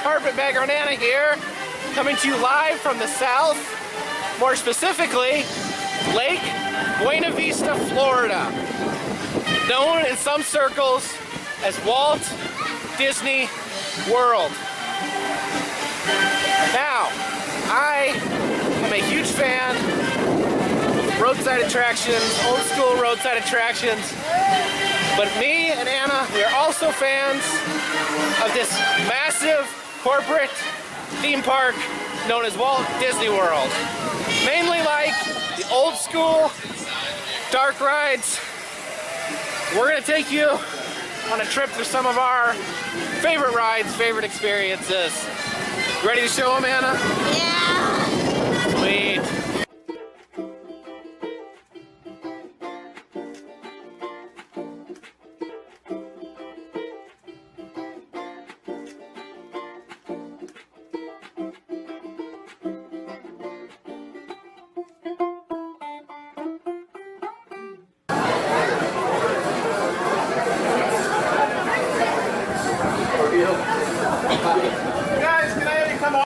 Carpetbagger and Ann here, coming to you live from the south, more specifically, Lake Buena Vista, Florida, known in some circles as Walt Disney World. Now, I am a huge fan of roadside attractions, old school roadside attractions, but me and Anna, we are also fans of this massive corporate theme park known as Walt Disney World. Mainly like the old school dark rides. We're gonna take you on a trip through some of our favorite rides, favorite experiences. Ready to show them, Anna? Yeah! Sweet. Guys, can I have you come on?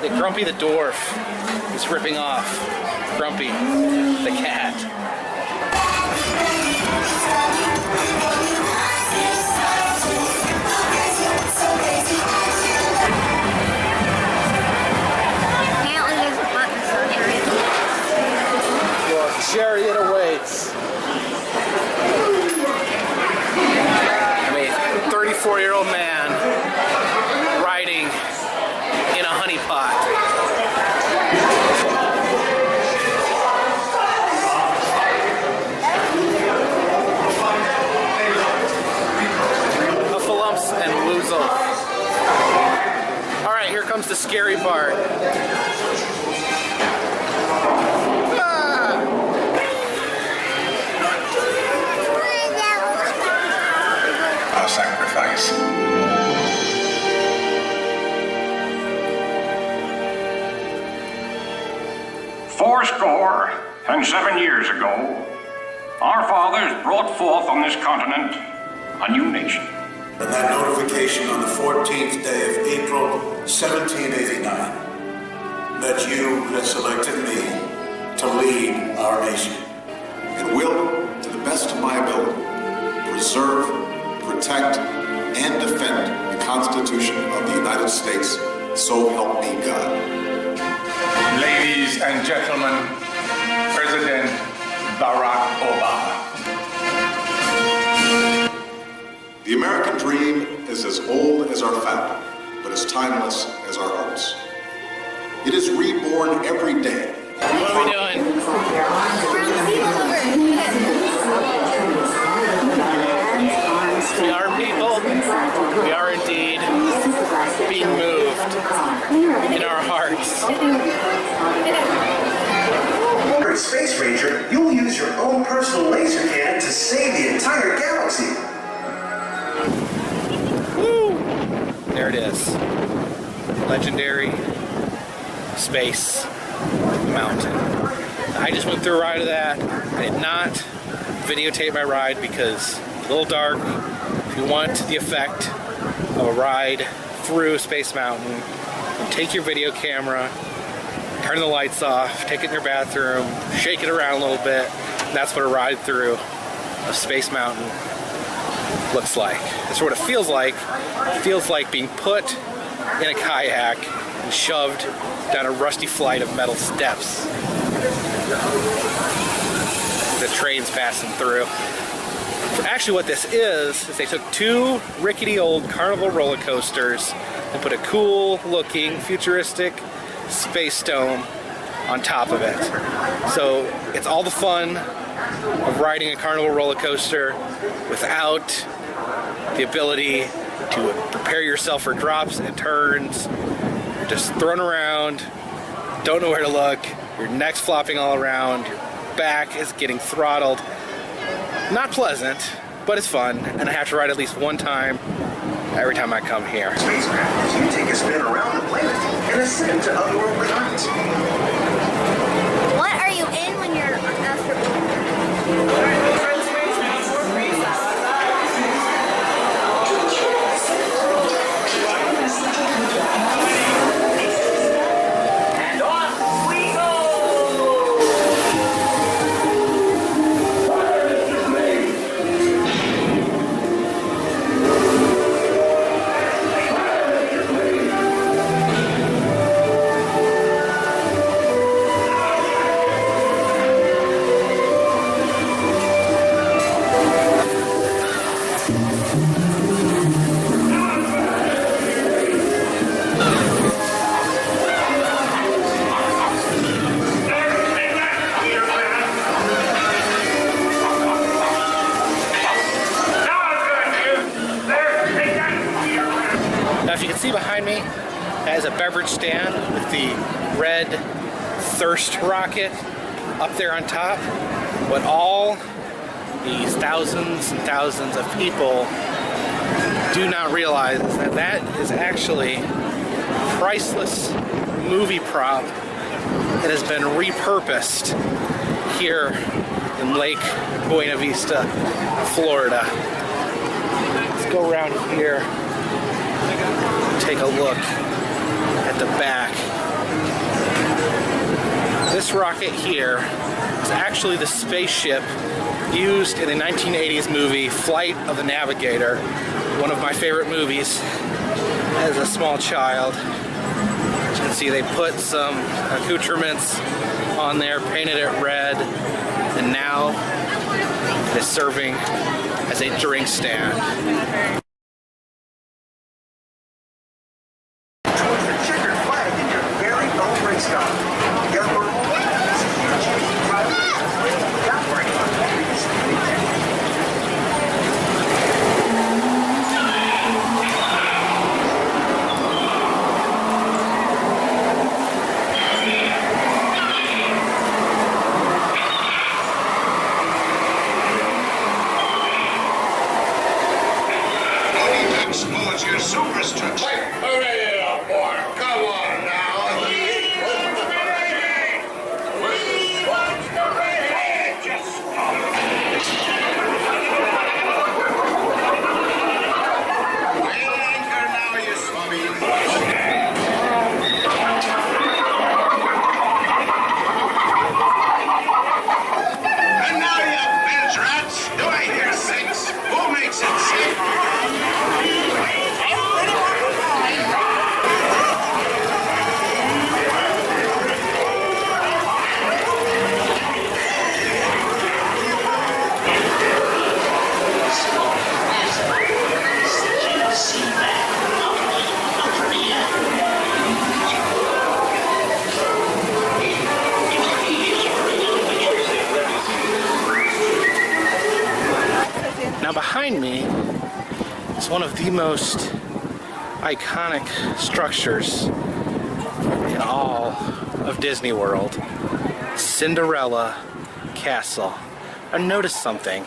That Grumpy the dwarf is ripping off Grumpy the cat. Apparently there's a button for Your chariot awaits. I'm a 34-year-old man riding in a honey pot. Huffalumps and woozle. Alright, here comes the scary part. Our sacrifice. Fourscore and 7 years ago, our fathers brought forth on this continent a new nation. And that notification on the 14th day of April, 1789, that you had selected me to lead our nation. And will, to the best of my ability, preserve, protect, and defend the Constitution of the United States, so help me God. Ladies and gentlemen, President Barack Obama. The American dream is as old as our founding, but as timeless as our hopes. It is reborn every day. What are we doing? We are people. We are indeed being moved in our hearts. Space Ranger, you'll use your own personal laser cannon to save the entire galaxy. Woo! There it is. Legendary Space Mountain. I just went through a ride of that. I did not videotape my ride because it's a little dark. If you want the effect of a ride through Space Mountain, take your video camera, turn the lights off, take it in your bathroom, shake it around a little bit. And that's what a ride through a Space Mountain looks like. That's what it feels like. It feels like being put in a kayak and shoved down a rusty flight of metal steps. The train's passing through. Actually what this is they took two rickety old carnival roller coasters and put a cool looking futuristic space dome on top of it. So it's all the fun of riding a carnival roller coaster without the ability to prepare yourself for drops and turns. You're just thrown around, don't know where to look, your neck's flopping all around, your back is getting throttled. Not pleasant, but it's fun, and I have to ride at least one time every time I come here. Spacecraft, you take a spin around the planet and ascend to otherworldly heights. What are you in when you're after? And off we go! Now if you can see behind me, that is a beverage stand with the red thirst rocket up there on top. What all these thousands and thousands of people do not realize is that that is actually a priceless movie prop that has been repurposed here in Lake Buena Vista, Florida. Let's go around here, take a look at the back. This rocket here is actually the spaceship used in the 1980s movie Flight of the Navigator, one of my favorite movies as a small child. As you can see, they put some accoutrements on there, painted it red, and now it is serving as a drink stand. Towards the checkered flag in your very own race car. Your world is a huge private without worrying about previous. Expose your superstructure. Hurry up, boy. Come on now. Anchor now, you swabby. And now, you bench rats. Do I hear six? Who makes it safe? is one of the most iconic structures in all of Disney World. Cinderella Castle. I noticed something.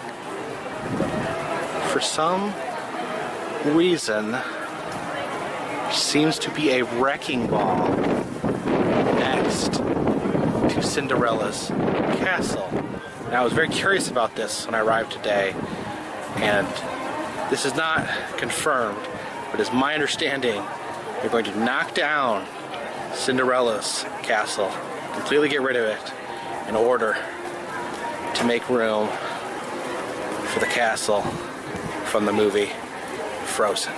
For some reason, there seems to be a wrecking ball next to Cinderella's castle. And I was very curious about this when I arrived today, and this is not confirmed, but it's my understanding they're going to knock down Cinderella's castle, completely get rid of it, in order to make room for the castle from the movie Frozen.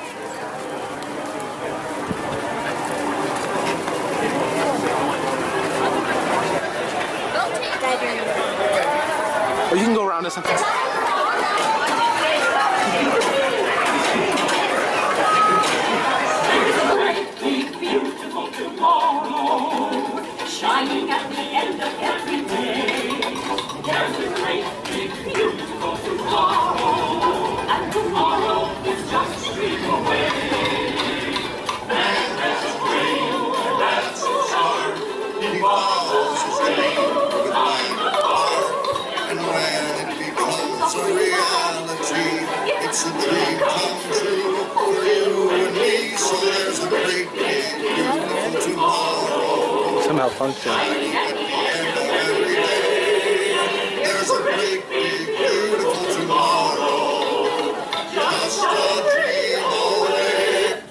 Oh, you can go around this one. Beautiful tomorrow, shining at the end of every day. There's a great, big, beautiful tomorrow, and tomorrow is just a dream away. And there's a dream that's a charm, tomorrow's a dream behind the bar. And when it becomes a reality, it's a dream come true for you and me. So there's a great big beautiful tomorrow. Some malfunction. There's a great big beautiful tomorrow. Just a dream away.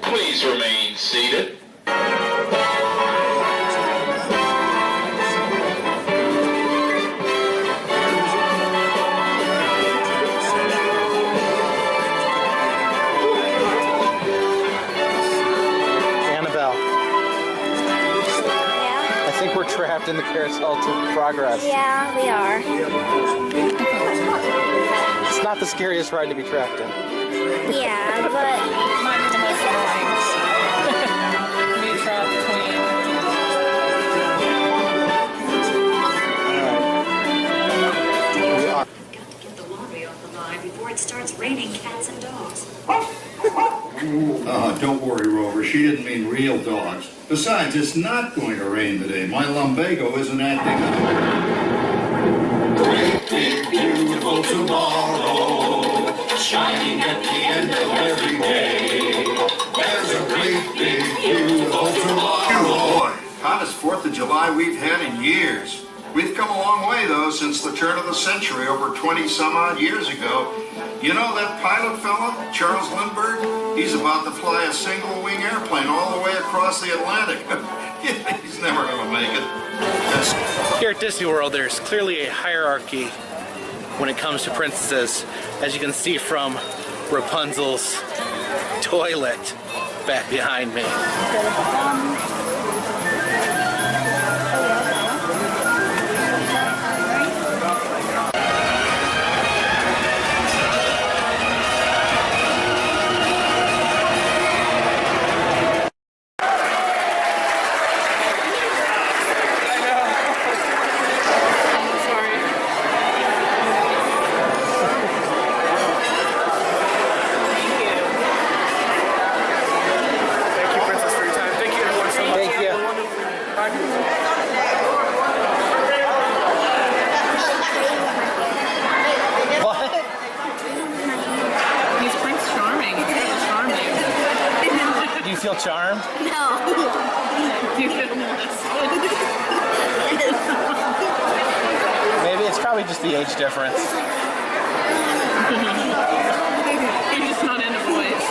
Please remain seated. I think we're trapped in the Carousel of Progress. Yeah, we are. It's not the scariest ride to be trapped in. Yeah, but Mine's the most annoying. Me trapped queen. We are. Get the laundry off the line before it starts raining cats and dogs. Don't worry, Rover. She didn't mean real dogs. Besides, it's not going to rain today. My lumbago isn't acting up. Great big beautiful tomorrow, shining at the end of every day. There's a great big beautiful tomorrow. Boy, hottest 4th of July we've had in years. We've come a long way, though, since the turn of the century, over 20-some-odd years ago. You know that pilot fella, Charles Lindbergh? He's about to fly a single-wing airplane all the way across the Atlantic. He's never going to make it. Here at Disney World, there's clearly a hierarchy when it comes to princesses, as you can see from Rapunzel's toilet back behind me. Feel charmed? no. You feel molested. Maybe it's probably just the age difference. You're just not into boys.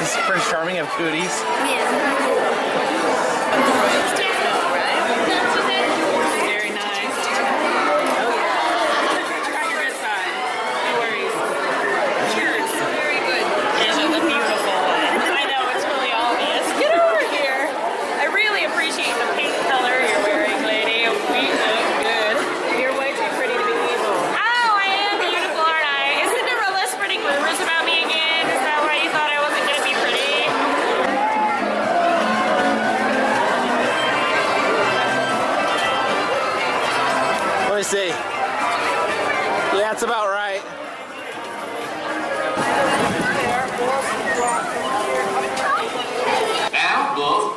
Is Prince Charming of cooties? Yeah. Very nice. Oh yeah. Try your red side. No worries. Cheers. Very good. Asia the beautiful. I know it's really obvious. Get over here. I really appreciate the pink color you're wearing, lady. We look good. You're way too pretty to be evil. Oh, I am beautiful, aren't I? Is Cinderella spreading rumors about me again? Is that why you thought I wasn't gonna be pretty?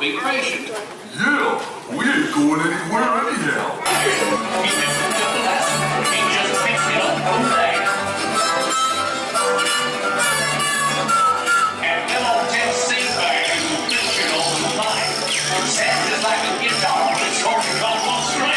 be patient. Yeah, we ain't going anywhere anyhow. He just picks it up from there. And little Tennessee bag, you know, the line. Sounds just like a guitar, but it's going to come on string.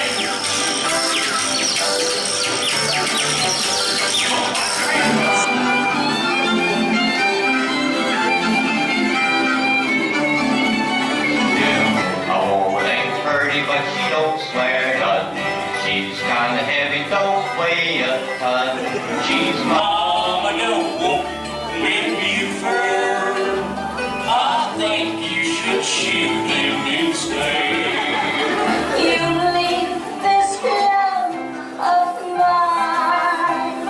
But she don't swear none. She's kinda heavy, don't weigh a ton. She's Mama, don't walk with me fur. I think you should shoot him instead. You leave this love of mine.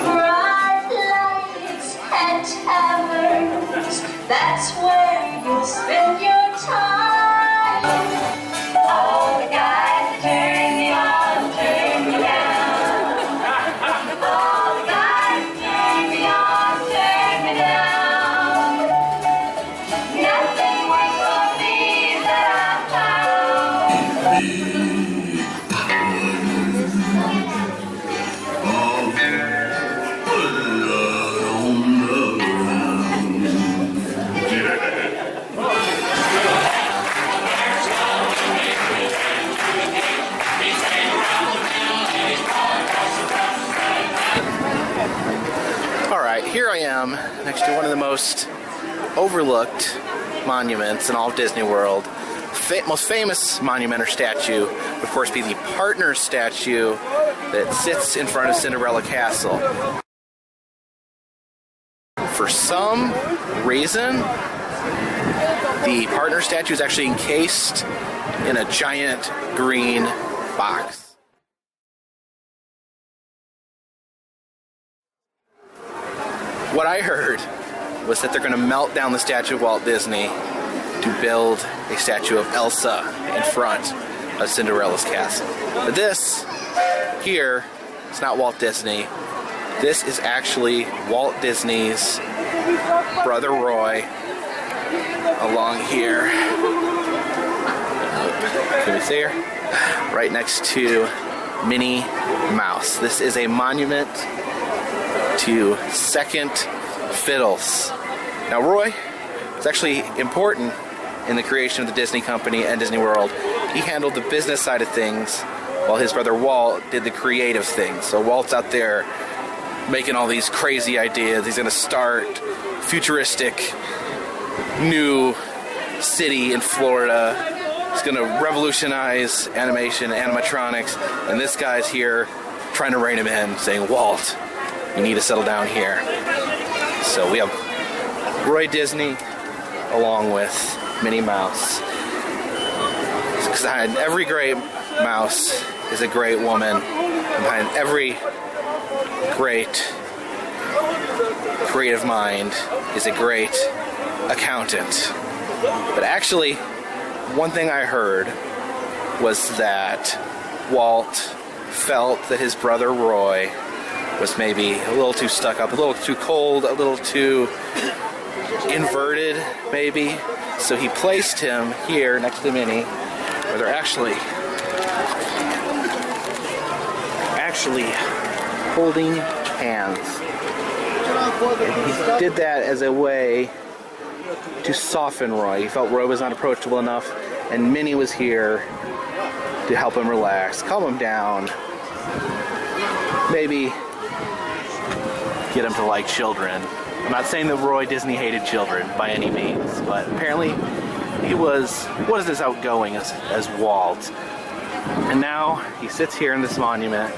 Bright lights and taverns, that's where you'll spend your time. All the guys turn me on, turn me down. All the guys turn me on, turn me down. Nothing works for me that I found. Alright, here I am next to one of the most overlooked monuments in all of Disney World. Most famous monument or statue would of course be the partner statue that sits in front of Cinderella Castle. For some reason, the partner statue is actually encased in a giant green box. What I heard was that they're going to melt down the statue of Walt Disney to build a statue of Elsa in front of Cinderella's castle. But this here is not Walt Disney. This is actually Walt Disney's brother Roy along here. Can we see her? Right next to Minnie Mouse. This is a monument to second fiddles. Now Roy was actually important in the creation of the Disney Company and Disney World. He handled the business side of things while his brother Walt did the creative things. So Walt's out there making all these crazy ideas. He's going to start futuristic new city in Florida. He's going to revolutionize animation, animatronics, and this guy's here trying to rein him in, saying, Walt, you need to settle down here. So we have Roy Disney along with Minnie Mouse. Because behind every great mouse is a great woman. And behind every great creative mind is a great accountant. But actually, one thing I heard was that Walt felt that his brother Roy was maybe a little too stuck up, a little too cold, a little too inverted, maybe. So he placed him here next to Minnie, where they're actually holding hands. And he did that as a way to soften Roy. He felt Roy was not approachable enough, and Minnie was here to help him relax, calm him down, maybe get him to like children. I'm not saying that Roy Disney hated children by any means, but apparently he wasn't as outgoing as Walt. And now he sits here in this monument.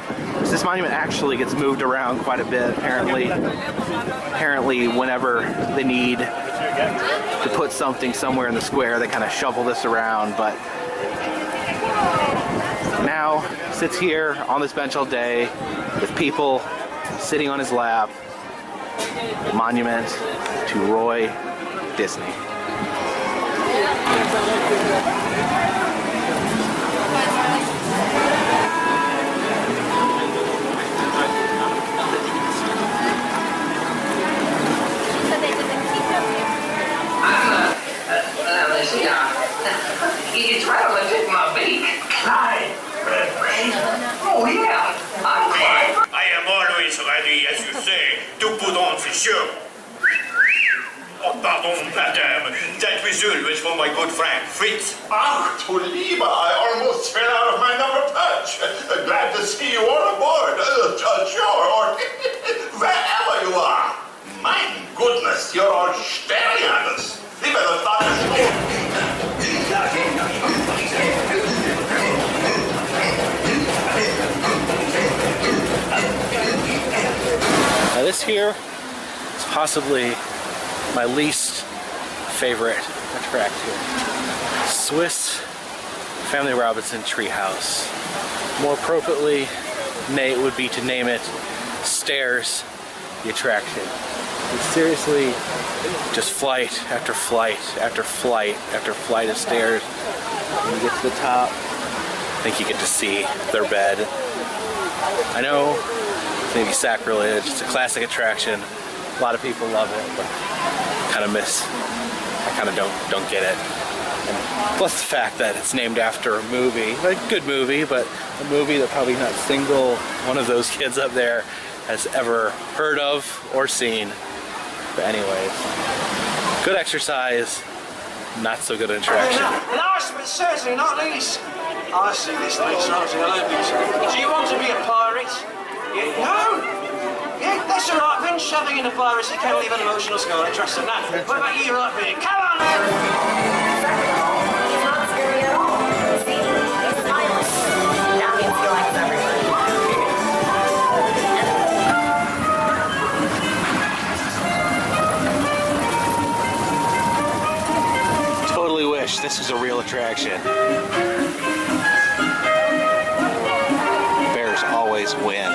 This monument actually gets moved around quite a bit, apparently. Apparently, whenever they need to put something somewhere in the square, they kind of shuffle this around, but now sits here on this bench all day with people sitting on his lap. Monument to Roy Disney. ready, as you say, to put on the show. Oh, pardon, madame. That whistle was for my good friend, Fritz. Ach, du Lieber, I almost fell out of my number perch. Glad to see you on board. Sure, or wherever you are. My goodness, you're all staring at us. We better start the show. Now this here is possibly my least favorite attraction. Swiss Family Robinson Treehouse. More appropriately, Nate would be to name it Stairs, the attraction. It's seriously just flight after flight after flight after flight of stairs. When you get to the top, I think you get to see their bed. I know it's maybe sacrilege, it's a classic attraction. A lot of people love it, but I kind of don't get it. And plus the fact that it's named after a movie, a good movie, but a movie that probably not a single one of those kids up there has ever heard of or seen. But anyways, good exercise, not so good an attraction. Last but certainly not least, I see this next time to the Olympics. Do you want to be a pirate? No? Yeah, that's all right. Then shoving in a piracy can leave an emotional scar. I trust in that. What about you right here? Come on! He's not scary at all. See, he's smiling. That means he likes everybody. Totally wish this was a real attraction. Bears always win.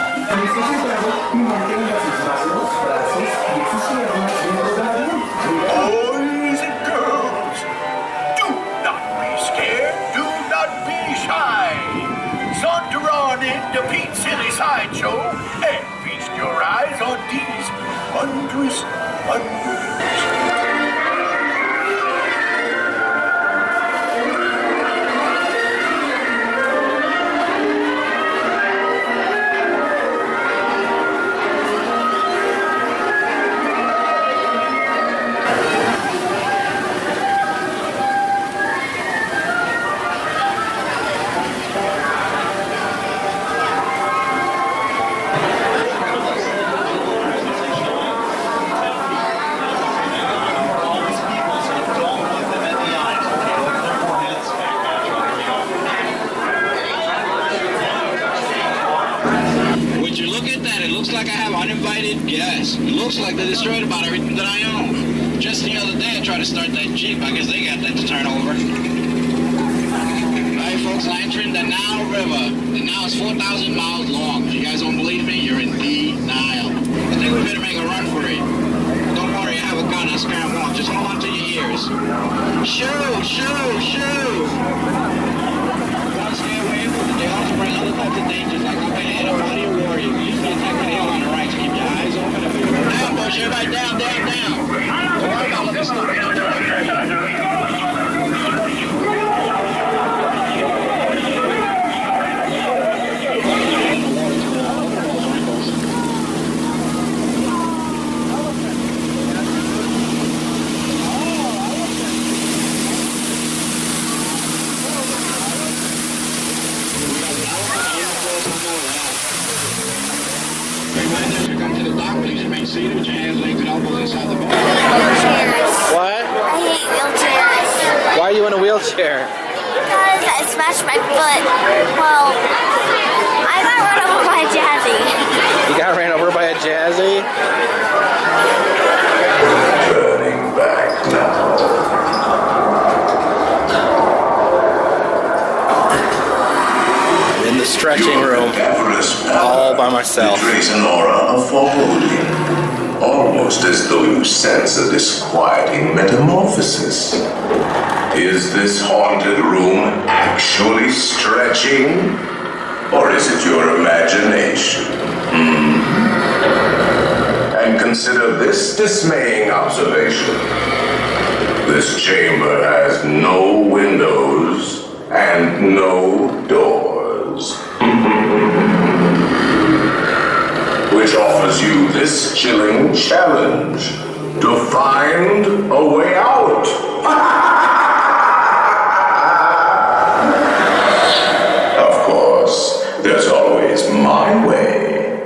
Boys and girls, do not be scared, do not be shy. Saunter on into Pete's Silly Sideshow and feast your eyes on these wondrous wonders. Yes, it looks like they destroyed about everything that I own. Just the other day I tried to start that Jeep. I guess they got that to turn over. Alright folks, I'm entering the Nile River. The Nile is 4,000 miles long. If you guys don't believe me, you're in denial. I think we better make a run for it. Don't worry, I have a gun, I'll scare them off. Just hold on to your ears. Shoo, shoo, shoo! Gotta stay away from them. They also bring other types of dangers, like I'm gonna hit a body of warrior. You usually attack the hill on the right, so keep your eyes open. Down, push everybody down, down, down. Don't worry about looking stupid out there. What? I hate wheelchairs. Why are you in a wheelchair? Because I smashed my foot. Well, I got run over by a Jazzy. You got ran over by a Jazzy? Turning back now. In the stretching room, all by myself. Trace an aura of foreboding. Almost as though you sense a disquieting metamorphosis. Is this haunted room actually stretching? Or is it your imagination? And consider this dismaying observation. This chamber has no windows and no doors. which offers you this chilling challenge to find a way out. Of course, there's always my way.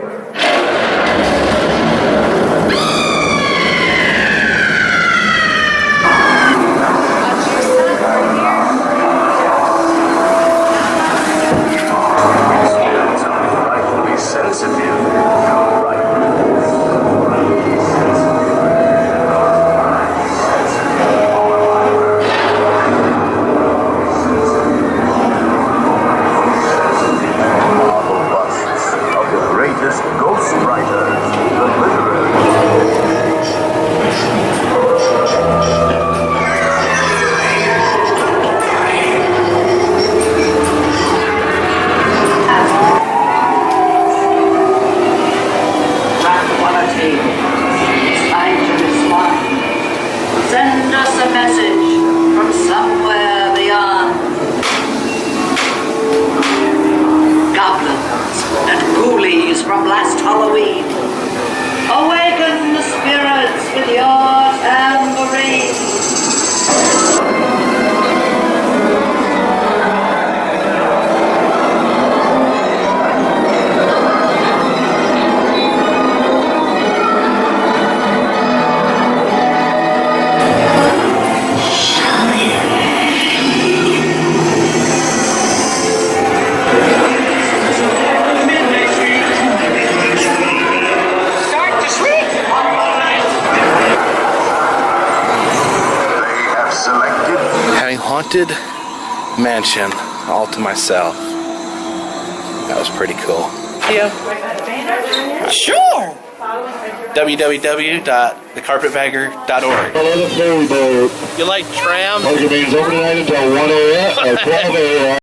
Send us a message from somewhere beyond. Goblins and ghoulies from last Halloween, awaken the spirits with your tambourine. Haunted mansion all to myself. That was pretty cool. Yeah. Sure. www.thecarpetbagger.org. You like tram? Means open tonight until 1 a.m. or 12 a.m.